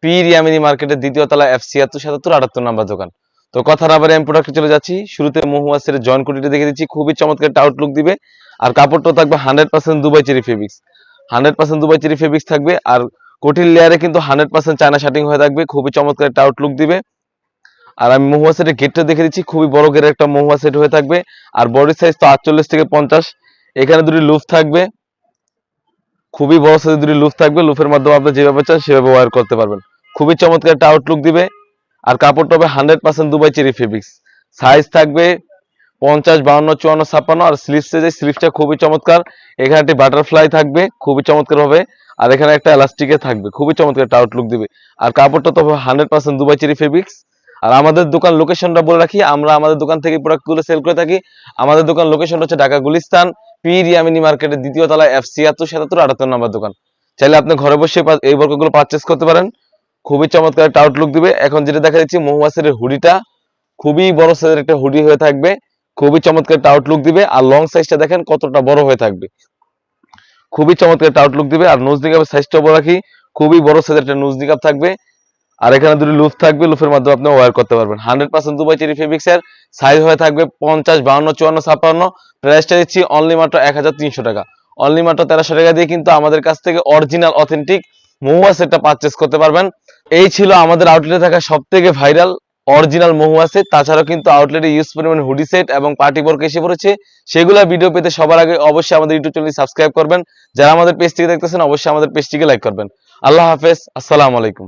পীর ইয়ামিনী মার্কেটের দ্বিতীয় তলা F76 78 নাম্বার দোকান। তো কথা না বাড়িয়ে আমি প্রোডাক্টে চলে যাচ্ছি। শুরুতে মহুয়াসের জয়েন্ট কুটিটা দেখে দিচ্ছি, খুবই চমৎকার একটা আউটলুক দিবে। আর কাপড়টা থাকবে 100% Dubai cherry fabrics, 100% Dubai cherry fabrics থাকবে। আর কোটির লেয়ারে কিন্তু 100% চায়না শার্টিং হয়ে থাকবে, খুবই চমৎকার একটা আউটলুক দিবে। আর আমি মহুয়া সেটের গেটটা দেখে দিচ্ছি, খুবই বড় গেটের একটা মহুয়া সেট হয়ে থাকবে। আর বডি সাইজ তো 48 থেকে 50। এখানে দুটি লুফ থাকবে, খুবই বড় সাইজের দুটি লুফ থাকবে। লুফের মাধ্যমে আপনি যেভাবে চান সেভাবে ওয়্যার করতে পারবেন, খুবই চমৎকার একটা আউটলুক দিবে। আর কাপড়টা হবে 100% দুবাই চেরি ফেব্রিক্স। সাইজ থাকবে 50, 52, 54, 56। আর স্লিভসে যে স্লিভসটা খুবই চমৎকার, এখানে একটি বাটারফ্লাই থাকবে খুবই চমৎকার হবে। আর এখানে একটা এলাস্টিকে থাকবে, খুবই চমৎকার একটা আউটলুক দিবে। আর কাপড়টা তো 100% দুবাই চেরি ফেব্রিক্স। আর আমাদের দোকান লোকেশনটা বলে রাখি, আমরা আমাদের দোকান থেকে প্রোডাক্টগুলো সেল করে থাকি। আমাদের দোকান লোকেশনটা হচ্ছে ঢাকা গুলিস্তান, পীর ইয়ামিনী মার্কেটের দ্বিতীয় তলায় F76 78 নাম্বার দোকান। চাইলে আপনি ঘরে বসে এই বর্গগুলো পারচেস করতে পারেন, খুবই চমৎকার একটা আউটলুক দিবে। এখন যেটা দেখা যাচ্ছে মহুয়াসের হুডিটা, খুবই বড় সাইজের একটা হুডি হয়ে থাকবে, খুবই চমৎকার একটা আউটলুক দিবে। আর লং সাইজটা দেখেন কতটা বড় হয়ে থাকবে, খুবই চমৎকার একটা আউটলুক দিবে। আর নোজ নিকাপের সাইজটা বলে রাখি, খুবই বড় সাইজের একটা নোজ নিকাপ থাকবে। আর এখানে দুটি লুফ থাকবে, লুফের মাধ্যমে আপনি ওয়্যার করতে পারবেন। 100% দুবাই চেরি ফেব্রিক্স এর সাইজ হয়ে থাকবে 50, 52, 54, 56। প্রাইসটা দিচ্ছি অনলি মাত্র 1300 টাকা। অনলি মাত্র 1300 টাকা দিয়ে কিন্তু আমাদের কাছ থেকে অরিজিনাল অথেন্টিক মহুয়া সেটটা পারচেস করতে পারবেন। এই ছিল আমাদের আউটলেটে থাকা সবথেকে ভাইরাল অরিজিনাল মহুয়া সেট। তাছাড়াও কিন্তু আউটলেটে ইউজ পরিমাণ হুডি সেট এবং পার্টি বোর্ড এসে পড়েছে। সেগুলো ভিডিও পেতে সবার আগে অবশ্যই আমাদের ইউটিউব চ্যানেলটি সাবস্ক্রাইব করবেন। যারা আমাদের পেজটিকে দেখতেছেন অবশ্যই আমাদের পেজটিকে লাইক করবেন। আল্লাহ হাফেজ, আসসালামু আলাইকুম।